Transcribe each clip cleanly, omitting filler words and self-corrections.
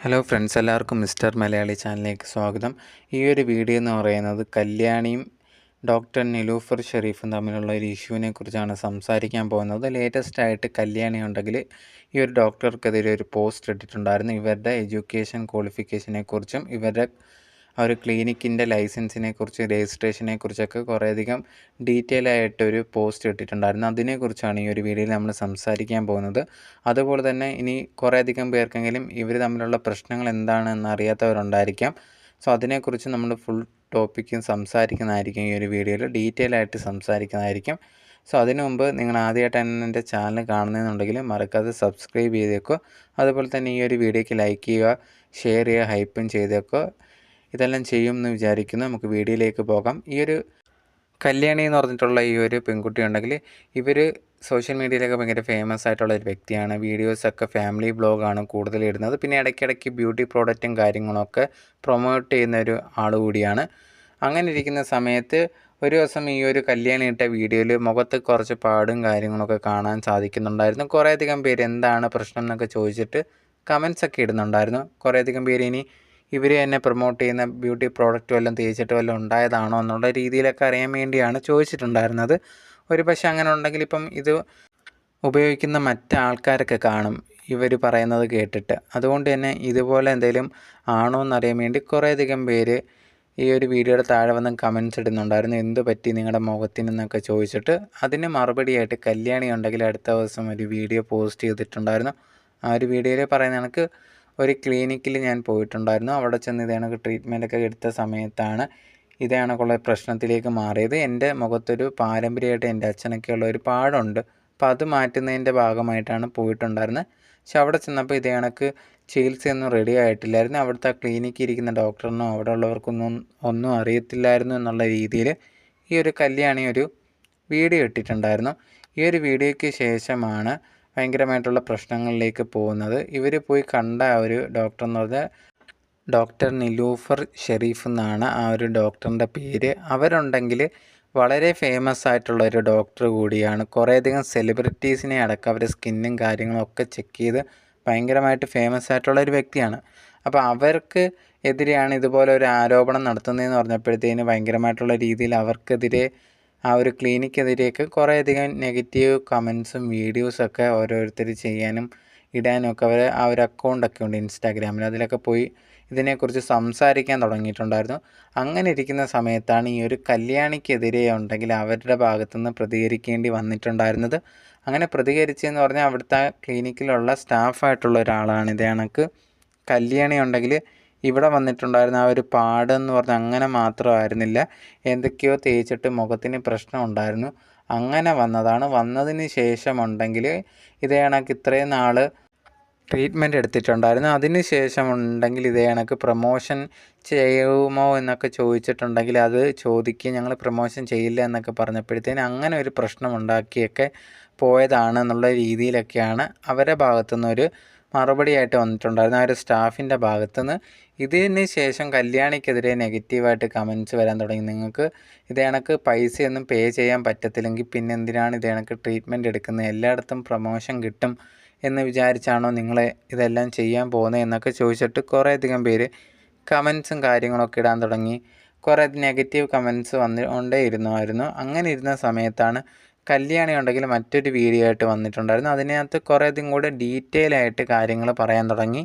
Hello friends, എല്ലാവർക്കും mister Malayali ചാനലിലേക്ക് സ്വാഗതം. ഈ ഒരു വീഡിയോ എന്ന് പറയുന്നത് കല്യാണിയും ഡോക്ടർ നിലൂഫർ ഷെരീഫും തമ്മിലുള്ള ഒരു ഇഷ്യൂവിനെ കുറിച്ചാണ് സംസാരിക്കാൻ പോകുന്നത്. ലേറ്റസ്റ്റ് ആയിട്ട് കല്യാണി ഉണ്ടെങ്കിൽ ഈ ഒരു ഡോക്ടർക്കെതിരെ ഒരു പോസ്റ്റ് ഇട്ടിട്ടുണ്ടായിരുന്നു. ഇവരുടെ എഡ്യൂക്കേഷൻ ക്വാളിഫിക്കേഷനെ കുറിച്ചും ഇവരുടെ ആ ഒരു ക്ലിനിക്കിൻ്റെ ലൈസൻസിനെ കുറിച്ച് രജിസ്ട്രേഷനെ കുറിച്ചൊക്കെ കുറേയധികം ഡീറ്റെയിൽ ആയിട്ടൊരു പോസ്റ്റ് ഇട്ടിട്ടുണ്ടായിരുന്നു. അതിനെക്കുറിച്ചാണ് ഈ ഒരു വീഡിയോയിൽ നമ്മൾ സംസാരിക്കാൻ പോകുന്നത്. അതുപോലെ തന്നെ ഇനി കുറേയധികം പേർക്കെങ്കിലും ഇവർ തമ്മിലുള്ള പ്രശ്നങ്ങൾ എന്താണെന്ന് അറിയാത്തവരുണ്ടായിരിക്കാം. സോ അതിനെക്കുറിച്ച് നമ്മൾ ഫുൾ ടോപ്പിക്കും സംസാരിക്കുന്നതായിരിക്കും. ഈ ഒരു വീഡിയോയിൽ ഡീറ്റെയിൽ ആയിട്ട് സംസാരിക്കുന്നതായിരിക്കും. സോ അതിനു മുമ്പ് നിങ്ങൾ ആദ്യമായിട്ടാണ് എൻ്റെ ചാനൽ കാണുന്നതെന്നുണ്ടെങ്കിൽ മറക്കാതെ സബ്സ്ക്രൈബ് ചെയ്തേക്കുക. അതുപോലെ തന്നെ ഈ ഒരു വീഡിയോയ്ക്ക് ലൈക്ക് ചെയ്യുക, ഷെയർ ചെയ്യുക, ഹൈപ്പും ചെയ്തേക്കുക. ഇതെല്ലാം ചെയ്യുമെന്ന് വിചാരിക്കുന്നു. നമുക്ക് വീഡിയോയിലേക്ക് പോകാം. ഈ ഒരു കല്യാണി എന്ന് പറഞ്ഞിട്ടുള്ള ഈ ഒരു പെൺകുട്ടി ഉണ്ടെങ്കിൽ ഇവർ സോഷ്യൽ മീഡിയയിലൊക്കെ ഭയങ്കര ഫേമസ് ആയിട്ടുള്ള ഒരു വ്യക്തിയാണ്. വീഡിയോസൊക്കെ ഫാമിലി വ്ളോഗാണ് കൂടുതൽ ഇടുന്നത്. പിന്നെ ഇടയ്ക്കിടയ്ക്ക് ബ്യൂട്ടി പ്രോഡക്റ്റും കാര്യങ്ങളൊക്കെ പ്രൊമോട്ട് ചെയ്യുന്ന ഒരു ആൾ കൂടിയാണ്. അങ്ങനെ ഇരിക്കുന്ന സമയത്ത് ഒരു ദിവസം ഈ ഒരു കല്യാണി ഇട്ട വീഡിയോയിൽ മുഖത്ത് കുറച്ച് പാടും കാര്യങ്ങളൊക്കെ കാണാൻ സാധിക്കുന്നുണ്ടായിരുന്നു. കുറേയധികം പേര് എന്താണ് പ്രശ്നം എന്നൊക്കെ ചോദിച്ചിട്ട് കമൻസൊക്കെ ഇടുന്നുണ്ടായിരുന്നു. കുറേയധികം പേര് ഇനി ഇവർ തന്നെ പ്രൊമോട്ട് ചെയ്യുന്ന ബ്യൂട്ടി പ്രോഡക്റ്റ് വല്ലതും തേച്ചിട്ട് വല്ലതും ഉണ്ടായതാണോ എന്നുള്ള രീതിയിലൊക്കെ അറിയാൻ വേണ്ടിയാണ് ചോദിച്ചിട്ടുണ്ടായിരുന്നത്. ഒരു പക്ഷേ അങ്ങനെ ഉണ്ടെങ്കിൽ ഇപ്പം ഇത് ഉപയോഗിക്കുന്ന മറ്റാൾക്കാരൊക്കെ കാണും ഇവർ പറയുന്നത് കേട്ടിട്ട്. അതുകൊണ്ട് തന്നെ ഇതുപോലെ എന്തെങ്കിലും ആണോ എന്നറിയാൻ വേണ്ടി കുറേയധികം പേര് ഈ ഒരു വീഡിയോയുടെ താഴെ വന്ന് കമൻസ് ഇടുന്നുണ്ടായിരുന്നു. എന്ത് പറ്റി നിങ്ങളുടെ മുഖത്തിനെന്നൊക്കെ ചോദിച്ചിട്ട്. അതിന് മറുപടിയായിട്ട് കല്യാണി ഉണ്ടെങ്കിൽ അടുത്ത ദിവസം ഒരു വീഡിയോ പോസ്റ്റ് ചെയ്തിട്ടുണ്ടായിരുന്നു. ആ ഒരു വീഡിയോയിൽ പറയുന്ന കണക്ക് ഒരു ക്ലിനിക്കിൽ ഞാൻ പോയിട്ടുണ്ടായിരുന്നു. അവിടെ ചെന്ന് ഇതേ കണക്ക് ട്രീറ്റ്മെൻറ്റൊക്കെ എടുത്ത സമയത്താണ് ഇതേ കണക്കുള്ള പ്രശ്നത്തിലേക്ക് മാറിയത്. എൻ്റെ മുഖത്തൊരു പാരമ്പര്യമായിട്ട് എൻ്റെ അച്ഛനൊക്കെയുള്ള ഒരു പാടുണ്ട്. അപ്പോൾ അത് മാറ്റുന്നതിൻ്റെ ഭാഗമായിട്ടാണ് പോയിട്ടുണ്ടായിരുന്നത്. പക്ഷെ അവിടെ ചെന്നപ്പോൾ ഇതേ കണക്ക് ചികിത്സയൊന്നും റെഡി ആയിട്ടില്ലായിരുന്നു. അവിടുത്തെ ക്ലിനിക്കിൽ ഇരിക്കുന്ന ഡോക്ടറിനോ അവിടെ ഒന്നും അറിയത്തില്ലായിരുന്നു എന്നുള്ള രീതിയിൽ ഈ ഒരു കല്യാണി ഒരു വീഡിയോ ഇട്ടിട്ടുണ്ടായിരുന്നു. ഈ ഒരു വീഡിയോയ്ക്ക് ശേഷമാണ് ഭയങ്കരമായിട്ടുള്ള പ്രശ്നങ്ങളിലേക്ക് പോകുന്നത്. ഇവർ പോയി കണ്ട ആ ഒരു ഡോക്ടർ എന്ന് പറഞ്ഞാൽ ഡോക്ടർ നിലൂഫർ ഷെരീഫ് എന്നാണ് ആ ഒരു ഡോക്ടറിൻ്റെ പേര്. അവരുണ്ടെങ്കിൽ വളരെ ഫേമസ് ആയിട്ടുള്ള ഒരു ഡോക്ടർ കൂടിയാണ്. കുറേയധികം സെലിബ്രിറ്റീസിനെ അടക്കം അവരുടെ സ്കിന്നും കാര്യങ്ങളും ഒക്കെ ചെക്ക് ചെയ്ത് ഭയങ്കരമായിട്ട് ഫേമസ് ആയിട്ടുള്ള ഒരു വ്യക്തിയാണ്. അപ്പോൾ അവർക്ക് എതിരെയാണ് ഇതുപോലെ ഒരു ആരോപണം നടത്തുന്നതെന്ന് പറഞ്ഞപ്പോഴത്തേന് ഭയങ്കരമായിട്ടുള്ള രീതിയിൽ അവർക്കെതിരെ ആ ഒരു ക്ലിനിക്കെതിരെയൊക്കെ കുറേയധികം നെഗറ്റീവ് കമൻസും വീഡിയോസൊക്കെ ഓരോരുത്തർ ചെയ്യാനും ഇടാനും ഒക്കെ ആ ഒരു അക്കൗണ്ടൊക്കെ ഉണ്ട് ഇൻസ്റ്റാഗ്രാമിൽ. അതിലൊക്കെ പോയി ഇതിനെക്കുറിച്ച് സംസാരിക്കാൻ തുടങ്ങിയിട്ടുണ്ടായിരുന്നു. അങ്ങനെ ഇരിക്കുന്ന സമയത്താണ് ഈ ഒരു കല്യാണിക്കെതിരെ ഉണ്ടെങ്കിൽ അവരുടെ ഭാഗത്തുനിന്ന് പ്രതികരിക്കേണ്ടി വന്നിട്ടുണ്ടായിരുന്നത്. അങ്ങനെ പ്രതികരിച്ചതെന്ന് പറഞ്ഞാൽ അവിടുത്തെ ക്ലിനിക്കിലുള്ള സ്റ്റാഫായിട്ടുള്ള ഒരാളാണ്. ഇതേ കണക്ക് കല്യാണി ഉണ്ടെങ്കിൽ ഇവിടെ വന്നിട്ടുണ്ടായിരുന്ന ആ ഒരു പാടെന്ന് പറഞ്ഞാൽ അങ്ങനെ മാത്രമായിരുന്നില്ല, എന്തൊക്കെയോ തേച്ചിട്ട് മുഖത്തിന് പ്രശ്നം ഉണ്ടായിരുന്നു. അങ്ങനെ വന്നതിന് ശേഷമുണ്ടെങ്കിൽ ഇതേ കണക്ക് ഇത്രയും നാൾ ട്രീറ്റ്മെൻറ്റ് എടുത്തിട്ടുണ്ടായിരുന്നു. അതിന് ശേഷമുണ്ടെങ്കിൽ ഇതേ കണക്ക് പ്രൊമോഷൻ ചെയ്യുമോ എന്നൊക്കെ ചോദിച്ചിട്ടുണ്ടെങ്കിൽ അത് ചോദിക്കുക, ഞങ്ങൾ പ്രൊമോഷൻ ചെയ്യില്ല എന്നൊക്കെ പറഞ്ഞപ്പോഴത്തേന് അങ്ങനെ ഒരു പ്രശ്നം ഉണ്ടാക്കിയൊക്കെ പോയതാണെന്നുള്ള രീതിയിലൊക്കെയാണ് അവരുടെ ഭാഗത്തുനിന്നൊരു മറുപടിയായിട്ട് വന്നിട്ടുണ്ടായിരുന്നു, ആ ഒരു സ്റ്റാഫിൻ്റെ ഭാഗത്തുനിന്ന്. ഇതിന് ശേഷം കല്യാണിക്കെതിരെ നെഗറ്റീവായിട്ട് കമൻസ് വരാൻ തുടങ്ങി. നിങ്ങൾക്ക് ഇതേ കണക്ക് പൈസയൊന്നും പേ ചെയ്യാൻ പറ്റത്തില്ലെങ്കിൽ പിന്നെ എന്തിനാണ് ഇതേ കണക്ക് ട്രീറ്റ്മെൻറ്റ് എടുക്കുന്നത്, എല്ലായിടത്തും പ്രൊമോഷൻ കിട്ടും എന്ന് വിചാരിച്ചാണോ നിങ്ങൾ ഇതെല്ലാം ചെയ്യാൻ പോകുന്നത് എന്നൊക്കെ ചോദിച്ചിട്ട് കുറേയധികം പേര് കമൻസും കാര്യങ്ങളൊക്കെ ഇടാൻ തുടങ്ങി. കുറേ നെഗറ്റീവ് കമൻസ് വന്നുകൊണ്ടേയിരുന്നു. അങ്ങനെ ഇരുന്ന സമയത്താണ് കല്യാണി ഉണ്ടെങ്കിൽ മറ്റൊരു വീഡിയോ ആയിട്ട് വന്നിട്ടുണ്ടായിരുന്നു. അതിനകത്ത് കുറേയധികം കൂടെ ഡീറ്റെയിൽ ആയിട്ട് കാര്യങ്ങൾ പറയാൻ തുടങ്ങി.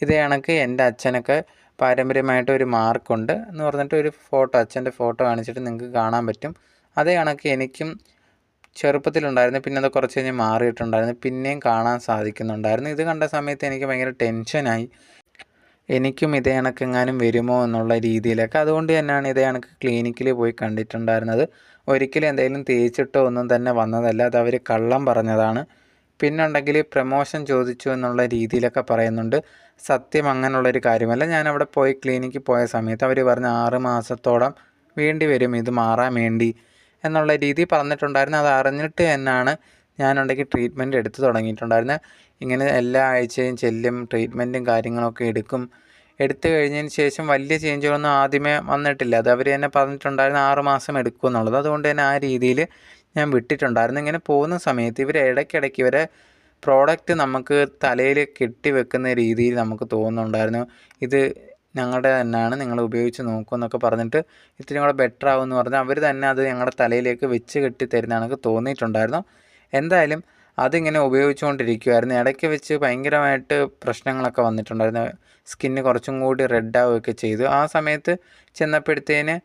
ഇതേ കണക്ക് എൻ്റെ അച്ഛനൊക്കെ പാരമ്പര്യമായിട്ട് ഒരു മാർക്കുണ്ട് എന്ന് പറഞ്ഞിട്ട് ഒരു ഫോട്ടോ, അച്ഛൻ്റെ ഫോട്ടോ കാണിച്ചിട്ട് നിങ്ങൾക്ക് കാണാൻ പറ്റും. അതേ കണക്ക് എനിക്കും ചെറുപ്പത്തിലുണ്ടായിരുന്നു. പിന്നെ അത് കുറച്ച് കഴിഞ്ഞ് മാറിയിട്ടുണ്ടായിരുന്നു. പിന്നെയും കാണാൻ സാധിക്കുന്നുണ്ടായിരുന്നു. ഇത് കണ്ട സമയത്ത് എനിക്ക് ഭയങ്കര ടെൻഷനായി. എനിക്കും ഇതേ കണക്കെങ്ങാനും വരുമോ എന്നുള്ള രീതിയിലൊക്കെ. അതുകൊണ്ട് തന്നെയാണ് ഇതേ കണക്ക് ക്ലിനിക്കിൽ പോയി കണ്ടിട്ടുണ്ടായിരുന്നത്. ഒരിക്കലും എന്തെങ്കിലും തേച്ചിട്ടോ ഒന്നും തന്നെ വന്നതല്ല, അത് അവർ കള്ളം പറഞ്ഞതാണ്. പിന്നെ ഉണ്ടെങ്കിൽ പ്രമോഷൻ ചോദിച്ചു എന്നുള്ള രീതിയിലൊക്കെ പറയുന്നുണ്ട്. സത്യം അങ്ങനെയുള്ളൊരു കാര്യമല്ല. ഞാനവിടെ പോയി ക്ലിനിക്കിൽ പോയ സമയത്ത് അവർ പറഞ്ഞ 6 മാസത്തോളം വേണ്ടി വരും ഇത് മാറാൻ വേണ്ടി എന്നുള്ള രീതി പറഞ്ഞിട്ടുണ്ടായിരുന്നു. അത് അറിഞ്ഞിട്ട് തന്നെയാണ് ഞാനുണ്ടെങ്കിൽ ട്രീറ്റ്മെൻറ്റ് എടുത്തു തുടങ്ങിയിട്ടുണ്ടായിരുന്നത്. ഇങ്ങനെ എല്ലാ ആഴ്ചയും ചെല്ലും, ട്രീറ്റ്മെൻറ്റും കാര്യങ്ങളൊക്കെ എടുത്തു കഴിഞ്ഞതിന് ശേഷം വലിയ ചേഞ്ചുകളൊന്നും ആദ്യമേ വന്നിട്ടില്ല. അത് അവർ തന്നെ പറഞ്ഞിട്ടുണ്ടായിരുന്നു 6 മാസം എടുക്കും എന്നുള്ളത്. അതുകൊണ്ട് തന്നെ ആ രീതിയിൽ ഞാൻ വിട്ടിട്ടുണ്ടായിരുന്നു. ഇങ്ങനെ പോകുന്ന സമയത്ത് ഇവർ ഇടയ്ക്കിടയ്ക്ക് ഇവരെ പ്രോഡക്റ്റ് നമുക്ക് തലയിൽ കെട്ടി വെക്കുന്ന രീതിയിൽ നമുക്ക് തോന്നുന്നുണ്ടായിരുന്നു. ഇത് ഞങ്ങളുടെ തന്നെയാണ്, നിങ്ങൾ ഉപയോഗിച്ച് നോക്കൂ എന്നൊക്കെ പറഞ്ഞിട്ട് ഇത്തിരി കൂടെ ബെറ്റർ ആവുമെന്ന് പറഞ്ഞാൽ അവർ തന്നെ അത് ഞങ്ങളുടെ തലയിലേക്ക് വെച്ച് കെട്ടി തരുന്ന കണക്ക് തോന്നിയിട്ടുണ്ടായിരുന്നു. എന്തായാലും അതിങ്ങനെ ഉപയോഗിച്ചുകൊണ്ടിരിക്കുമായിരുന്നു. ഇടയ്ക്ക് വെച്ച് ഭയങ്കരമായിട്ട് പ്രശ്നങ്ങളൊക്കെ വന്നിട്ടുണ്ടായിരുന്നു. സ്കിന്ന് കുറച്ചും കൂടി റെഡ് ആവുകയൊക്കെ ചെയ്തു. ആ സമയത്ത് ചെന്നപ്പോഴത്തേന്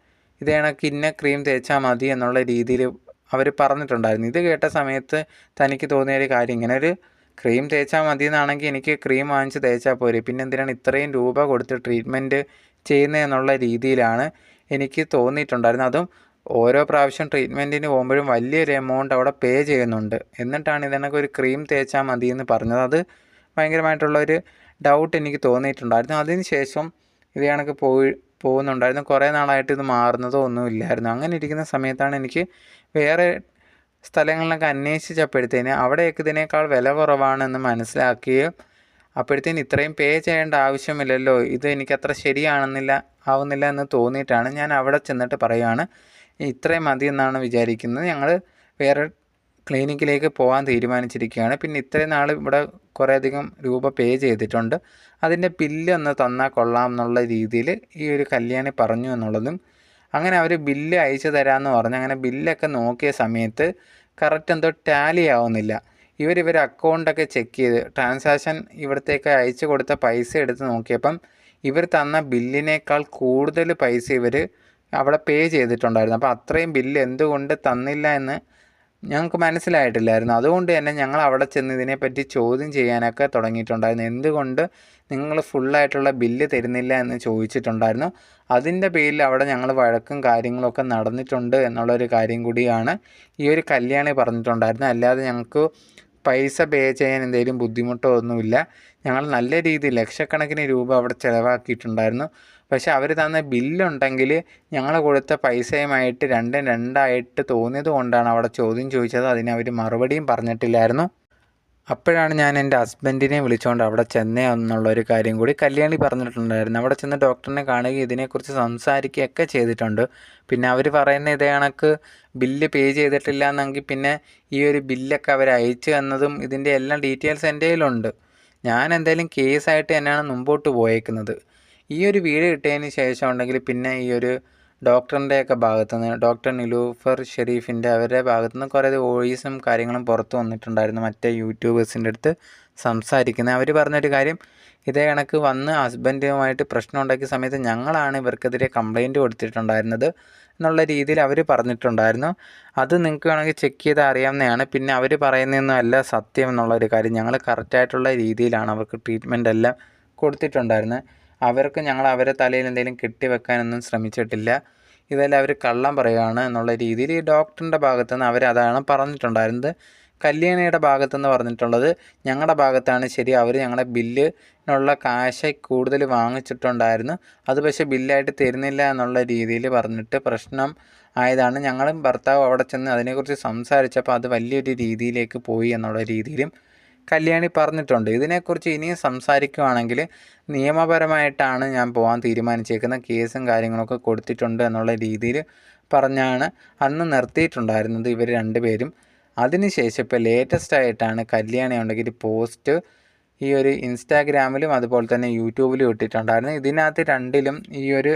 ഇത് കണക്ക് ഇന്ന ക്രീം തേച്ചാൽ മതി എന്നുള്ള രീതിയിൽ അവർ പറഞ്ഞിട്ടുണ്ടായിരുന്നു. ഇത് കേട്ട സമയത്ത് തനിക്ക് തോന്നിയൊരു കാര്യം, ഇങ്ങനെ ഒരു ക്രീം തേച്ചാൽ മതി എന്നാണെങ്കിൽ എനിക്ക് ക്രീം വാങ്ങിച്ച് തേച്ചാൽ പോരെ, പിന്നെ എന്തിനാണ് ഇത്രയും രൂപ കൊടുത്ത് ട്രീറ്റ്മെൻറ്റ് ചെയ്യുന്നതെന്നുള്ള രീതിയിലാണ് എനിക്ക് തോന്നിയിട്ടുണ്ടായിരുന്നത്. അതും ഓരോ പ്രാവശ്യം ട്രീറ്റ്മെൻറ്റിന് പോകുമ്പോഴും വലിയൊരു എമൗണ്ട് അവിടെ പേ ചെയ്യുന്നുണ്ട്. എന്നിട്ടാണ് ഇതിനൊക്കെ ഒരു ക്രീം തേച്ചാൽ മതി എന്ന് പറഞ്ഞത്. അത് ഭയങ്കരമായിട്ടുള്ളൊരു ഡൗട്ട് എനിക്ക് തോന്നിയിട്ടുണ്ടായിരുന്നു. അതിന് ശേഷം ഇത് കണക്ക് പോകുന്നുണ്ടായിരുന്നു. കുറേ നാളായിട്ട് ഇത് മാറുന്നതോ ഒന്നുമില്ലായിരുന്നു. അങ്ങനെ ഇരിക്കുന്ന സമയത്താണ് എനിക്ക് വേറെ സ്ഥലങ്ങളിലൊക്കെ അന്വേഷിച്ചപ്പോഴത്തേന് അവിടെയൊക്കെ ഇതിനേക്കാൾ വില കുറവാണെന്ന് മനസ്സിലാക്കുകയും അപ്പോഴത്തേന് ഇത്രയും പേ ചെയ്യേണ്ട ആവശ്യമില്ലല്ലോ, ഇത് എനിക്കത്ര ആവുന്നില്ല എന്ന് തോന്നിയിട്ടാണ് ഞാൻ അവിടെ ചെന്നിട്ട് പറയുകയാണ്, ഇത്രയും മതി എന്നാണ് വിചാരിക്കുന്നത്, ഞങ്ങൾ വേറെ ക്ലിനിക്കിലേക്ക് പോകാൻ തീരുമാനിച്ചിരിക്കുകയാണ്. പിന്നെ ഇത്രയും നാൾ ഇവിടെ കുറേയധികം രൂപ പേ ചെയ്തിട്ടുണ്ട്, അതിൻ്റെ ബില്ല് ഒന്ന് തന്നാൽ കൊള്ളാം എന്നുള്ള രീതിയിൽ ഈ ഒരു കല്യാണി പറഞ്ഞു എന്നുള്ളതും. അങ്ങനെ അവർ ബില്ല് അയച്ചു തരാമെന്ന് പറഞ്ഞ് അങ്ങനെ ബില്ലൊക്കെ നോക്കിയ സമയത്ത് കറക്റ്റ് എന്തോ ടാലി ആവുന്നില്ല. ഇവർ അക്കൗണ്ടൊക്കെ ചെക്ക് ചെയ്ത് ട്രാൻസാക്ഷൻ ഇവിടത്തേക്ക് അയച്ചു കൊടുത്ത പൈസ എടുത്ത് നോക്കിയപ്പം ഇവർ തന്ന ബില്ലിനേക്കാൾ കൂടുതൽ പൈസ ഇവർ അവിടെ പേ ചെയ്തിട്ടുണ്ടായിരുന്നു. അപ്പോൾ അത്രയും ബില്ല് എന്തുകൊണ്ട് തന്നില്ല എന്ന് ഞങ്ങൾക്ക് മനസ്സിലായിട്ടില്ലായിരുന്നു. അതുകൊണ്ട് തന്നെ ഞങ്ങൾ അവിടെ ചെന്ന് ഇതിനെപ്പറ്റി ചോദ്യം ചെയ്യാനൊക്കെ തുടങ്ങിയിട്ടുണ്ടായിരുന്നു. എന്തുകൊണ്ട് നിങ്ങൾ ഫുള്ളായിട്ടുള്ള ബില്ല് തരുന്നില്ല എന്ന് ചോദിച്ചിട്ടുണ്ടായിരുന്നു. അതിൻ്റെ പേരിൽ അവിടെ ഞങ്ങൾ വഴക്കും കാര്യങ്ങളൊക്കെ നടന്നിട്ടുണ്ട് എന്നുള്ളൊരു കാര്യം കൂടിയാണ് ഈ ഒരു കല്യാണി പറഞ്ഞിട്ടുണ്ടായിരുന്നത്. അല്ലാതെ ഞങ്ങൾക്ക് പൈസ പേ ചെയ്യാൻ എന്തെങ്കിലും ബുദ്ധിമുട്ടോ ഒന്നുമില്ല. ഞങ്ങൾ നല്ല രീതിയിൽ ലക്ഷക്കണക്കിന് രൂപ അവിടെ ചിലവാക്കിയിട്ടുണ്ടായിരുന്നു. പക്ഷേ അവർ തന്ന ബില്ലുണ്ടെങ്കിൽ ഞങ്ങൾ കൊടുത്ത പൈസയുമായിട്ട് രണ്ടും രണ്ടായിട്ട് തോന്നിയത് കൊണ്ടാണ് അവിടെ ചോദ്യം ചോദിച്ചത്. അതിന് അവർ മറുപടിയും പറഞ്ഞിട്ടില്ലായിരുന്നു. അപ്പോഴാണ് ഞാൻ എൻ്റെ ഹസ്ബൻഡിനെ വിളിച്ചുകൊണ്ട് അവിടെ ചെന്നേ എന്നുള്ളൊരു കാര്യം കൂടി കല്യാണി പറഞ്ഞിട്ടുണ്ടായിരുന്നു. അവിടെ ചെന്ന് ഡോക്ടറിനെ കാണുകയും ഇതിനെക്കുറിച്ച് സംസാരിക്കുകയൊക്കെ ചെയ്തിട്ടുണ്ട്. പിന്നെ അവർ പറയുന്ന ഇതേ കണക്ക് ബില്ല് പേ ചെയ്തിട്ടില്ല എന്നെങ്കിൽ പിന്നെ ഈ ഒരു ബില്ലൊക്കെ അവർ അയച്ചു എന്നതും ഇതിൻ്റെ എല്ലാം ഡീറ്റെയിൽസ് എൻ്റെ കയ്യിലുണ്ട്. ഞാൻ എന്തായാലും കേസായിട്ട് തന്നെയാണ് മുമ്പോട്ട് പോയേക്കുന്നത്. ഈ ഒരു വീഡിയോ കിട്ടിയതിന് ശേഷം ഉണ്ടെങ്കിൽ പിന്നെ ഈ ഒരു ഡോക്ടറിൻ്റെയൊക്കെ ഭാഗത്തുനിന്ന്, ഡോക്ടർ നിലൂഫർ ഷെരീഫിൻ്റെ അവരുടെ ഭാഗത്തുനിന്ന് കുറേ വോയിസും കാര്യങ്ങളും പുറത്ത് വന്നിട്ടുണ്ടായിരുന്നു. മറ്റേ യൂട്യൂബേഴ്സിൻ്റെ അടുത്ത് സംസാരിക്കുന്നത് അവർ പറഞ്ഞൊരു കാര്യം, ഇതേ കണക്ക് വന്ന് ഹസ്ബൻഡുമായിട്ട് പ്രശ്നം ഉണ്ടാക്കിയ സമയത്ത് ഞങ്ങളാണ് ഇവർക്കെതിരെ കംപ്ലയിൻറ്റ് കൊടുത്തിട്ടുണ്ടായിരുന്നത് എന്നുള്ള രീതിയിൽ അവർ പറഞ്ഞിട്ടുണ്ടായിരുന്നു. അത് നിങ്ങൾക്ക് വേണമെങ്കിൽ ചെക്ക് ചെയ്ത് അറിയാവുന്നതാണ്. പിന്നെ അവർ പറയുന്നതൊന്നും അല്ല സത്യം എന്നുള്ളൊരു കാര്യം. ഞങ്ങൾ കറക്റ്റായിട്ടുള്ള രീതിയിലാണ് അവർക്ക് ട്രീറ്റ്മെൻ്റ് എല്ലാം കൊടുത്തിട്ടുണ്ടായിരുന്നത്. ഞങ്ങൾ അവരെ തലയിൽ എന്തെങ്കിലും കെട്ടിവെക്കാനൊന്നും ശ്രമിച്ചിട്ടില്ല. ഇതെല്ലാം അവർ കള്ളം പറയുകയാണ് എന്നുള്ള രീതിയിൽ ഈ ഡോക്ടറിൻ്റെ ഭാഗത്തുനിന്ന് അവരതാണ് പറഞ്ഞിട്ടുണ്ടായിരുന്നത്. കല്യാണിയുടെ ഭാഗത്തുനിന്ന് പറഞ്ഞിട്ടുള്ളത് ഞങ്ങളുടെ ഭാഗത്താണ് ശരി, അവർ ഞങ്ങളുടെ ബില്ലിനുള്ള കാശ് കൂടുതൽ വാങ്ങിച്ചിട്ടുണ്ടായിരുന്നു, അത് പക്ഷേ ബില്ലായിട്ട് തരുന്നില്ല എന്നുള്ള രീതിയിൽ പറഞ്ഞിട്ട് പ്രശ്നം ആയതാണ്. ഞങ്ങളും ഭർത്താവ് അവിടെ ചെന്ന് അതിനെക്കുറിച്ച് സംസാരിച്ചപ്പോൾ അത് വലിയൊരു രീതിയിലേക്ക് പോയി എന്നുള്ള രീതിയിലും കല്യാണി പറഞ്ഞിട്ടുണ്ട്. ഇതിനെക്കുറിച്ച് ഇനിയും സംസാരിക്കുകയാണെങ്കിൽ നിയമപരമായിട്ടാണ് ഞാൻ പോകാൻ തീരുമാനിച്ചേക്കുന്നത്, കേസും കാര്യങ്ങളൊക്കെ കൊടുത്തിട്ടുണ്ട് എന്നുള്ള രീതിയിൽ പറഞ്ഞാണ് അന്ന് നിർത്തിയിട്ടുണ്ടായിരുന്നത് ഇവർ രണ്ടുപേരും. അതിനുശേഷം ഇപ്പോൾ ലേറ്റസ്റ്റ് ആയിട്ടാണ് കല്യാണി ഉണ്ടെങ്കിൽ പോസ്റ്റ് ഈ ഒരു ഇൻസ്റ്റാഗ്രാമിലും അതുപോലെ തന്നെ യൂട്യൂബിലും ഇട്ടിട്ടുണ്ടായിരുന്നു. ഇതിനകത്ത് രണ്ടിലും ഈ ഒരു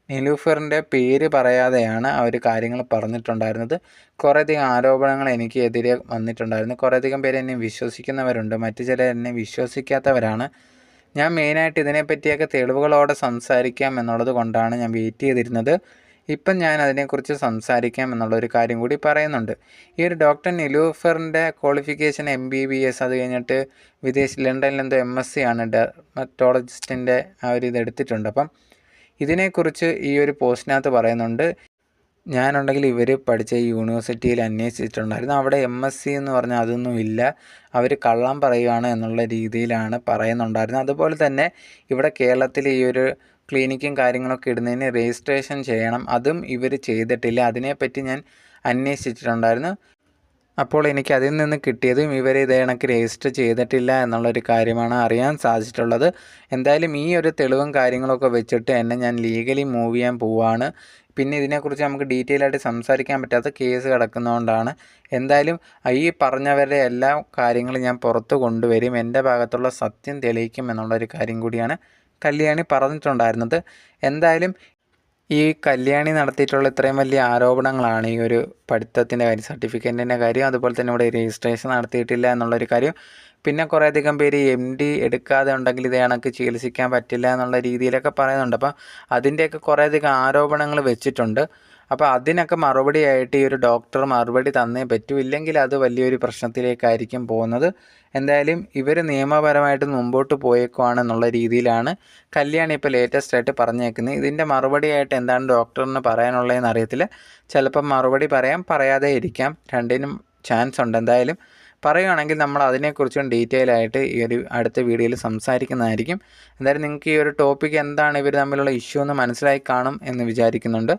നിലൂഫറിൻ്റെ പേര് പറയാതെയാണ് അവർ കാര്യങ്ങൾ പറഞ്ഞിട്ടുണ്ടായിരുന്നത്. കുറേയധികം ആരോപണങ്ങൾ എനിക്ക് എതിരെ വന്നിട്ടുണ്ടായിരുന്നു. കുറേയധികം പേര് എന്നെ വിശ്വസിക്കുന്നവരുണ്ട്, മറ്റു ചിലർ എന്നെ വിശ്വസിക്കാത്തവരാണ്. ഞാൻ മെയിനായിട്ട് ഇതിനെപ്പറ്റിയൊക്കെ തെളിവുകളോടെ സംസാരിക്കാം എന്നുള്ളത് കൊണ്ടാണ് ഞാൻ വെയിറ്റ് ചെയ്തിരുന്നത്. ഇപ്പം ഞാൻ അതിനെക്കുറിച്ച് സംസാരിക്കാം എന്നുള്ളൊരു കാര്യം കൂടി പറയുന്നുണ്ട്. ഈ ഒരു ഡോക്ടർ നിലൂഫറിൻ്റെ ക്വാളിഫിക്കേഷൻ MBBS, അത് കഴിഞ്ഞിട്ട് ലണ്ടനിലെന്തോ MSc ആണ്, ഡെർമറ്റോളജിസ്റ്റിൻ്റെ ആ ഒരു ഇതെടുത്തിട്ടുണ്ട്. അപ്പം ഇതിനെക്കുറിച്ച് ഈ ഒരു പോസ്റ്റിനകത്ത് പറയുന്നുണ്ട്. ഞാനുണ്ടെങ്കിൽ ഇവർ പഠിച്ച യൂണിവേഴ്സിറ്റിയിൽ അന്വേഷിച്ചിട്ടുണ്ടായിരുന്നു, അവിടെ MSc എന്ന് പറഞ്ഞാൽ അതൊന്നും ഇല്ല, അവർ കള്ളം പറയുകയാണ് എന്നുള്ള രീതിയിലാണ് പറയുന്നുണ്ടായിരുന്നത്. അതുപോലെ തന്നെ ഇവിടെ കേരളത്തിൽ ഈ ഒരു ക്ലിനിക്കും കാര്യങ്ങളൊക്കെ ഇടുന്നതിന് രജിസ്ട്രേഷൻ ചെയ്യണം, അതും ഇവർ ചെയ്തിട്ടില്ല. അതിനെപ്പറ്റി ഞാൻ അന്വേഷിച്ചിട്ടുണ്ടായിരുന്നു. അപ്പോൾ എനിക്ക് അതിൽ നിന്ന് കിട്ടിയതും ഇവർ ഇതേ കണക്ക് രജിസ്റ്റർ ചെയ്തിട്ടില്ല എന്നുള്ളൊരു കാര്യമാണ് അറിയാൻ സാധിച്ചിട്ടുള്ളത്. എന്തായാലും ഈ ഒരു തെളിവും കാര്യങ്ങളൊക്കെ വെച്ചിട്ട് എന്നെ ഞാൻ ലീഗലി മൂവ് ചെയ്യാൻ പോവുകയാണ്. പിന്നെ ഇതിനെക്കുറിച്ച് നമുക്ക് ഡീറ്റെയിൽ ആയിട്ട് സംസാരിക്കാൻ പറ്റാത്ത കേസ് കിടക്കുന്നതുകൊണ്ടാണ്. എന്തായാലും ഈ പറഞ്ഞവരുടെ എല്ലാ കാര്യങ്ങളും ഞാൻ പുറത്ത് കൊണ്ടുവരും, എൻ്റെ ഭാഗത്തുള്ള സത്യം തെളിയിക്കും എന്നുള്ളൊരു കാര്യം കൂടിയാണ് കല്യാണി പറഞ്ഞിട്ടുണ്ടായിരുന്നത്. എന്തായാലും ഈ കല്യാണി നടത്തിയിട്ടുള്ള ഇത്രയും വലിയ ആരോപണങ്ങളാണ് ഈ ഒരു പഠിത്തത്തിൻ്റെ കാര്യം, സർട്ടിഫിക്കറ്റിൻ്റെ കാര്യം, അതുപോലെ തന്നെ ഇവിടെ രജിസ്ട്രേഷൻ നടത്തിയിട്ടില്ല എന്നുള്ളൊരു കാര്യം. പിന്നെ കുറേയധികം പേര് MD എടുക്കാതെ ഉണ്ടെങ്കിൽ ഇത് കണക്ക് ചികിത്സിക്കാൻ പറ്റില്ല എന്നുള്ള രീതിയിലൊക്കെ പറയുന്നുണ്ട്. അപ്പം അതിൻ്റെയൊക്കെ കുറേയധികം ആരോപണങ്ങൾ വെച്ചിട്ടുണ്ട്. അപ്പോൾ അതിനൊക്കെ മറുപടിയായിട്ട് ഈ ഒരു ഡോക്ടർ മറുപടി തന്നേ പറ്റൂ, ഇല്ലെങ്കിൽ അത് വലിയൊരു പ്രശ്നത്തിലേക്കായിരിക്കും പോകുന്നത്. എന്തായാലും ഇവർ നിയമപരമായിട്ട് മുമ്പോട്ട് പോയേക്കുവാണെന്നുള്ള രീതിയിലാണ് കല്യാണി ഇപ്പോൾ ലേറ്റസ്റ്റ് ആയിട്ട് പറഞ്ഞേക്കുന്നത്. ഇതിൻ്റെ മറുപടിയായിട്ട് എന്താണ് ഡോക്ടറിന് പറയാനുള്ളതെന്ന് അറിയത്തില്ല. ചിലപ്പം മറുപടി പറയാം, പറയാതെ ഇരിക്കാം, രണ്ടിനും ചാൻസ് ഉണ്ട്. എന്തായാലും പറയുകയാണെങ്കിൽ നമ്മൾ അതിനെക്കുറിച്ചും ഡീറ്റെയിൽ ആയിട്ട് ഈ ഒരു അടുത്ത വീഡിയോയിൽ സംസാരിക്കുന്നതായിരിക്കും. എന്തായാലും നിങ്ങൾക്ക് ഈ ഒരു ടോപ്പിക്ക് എന്താണ് ഇവർ തമ്മിലുള്ള ഇഷ്യൂ എന്ന് മനസ്സിലായി കാണും എന്ന് വിചാരിക്കുന്നുണ്ട്.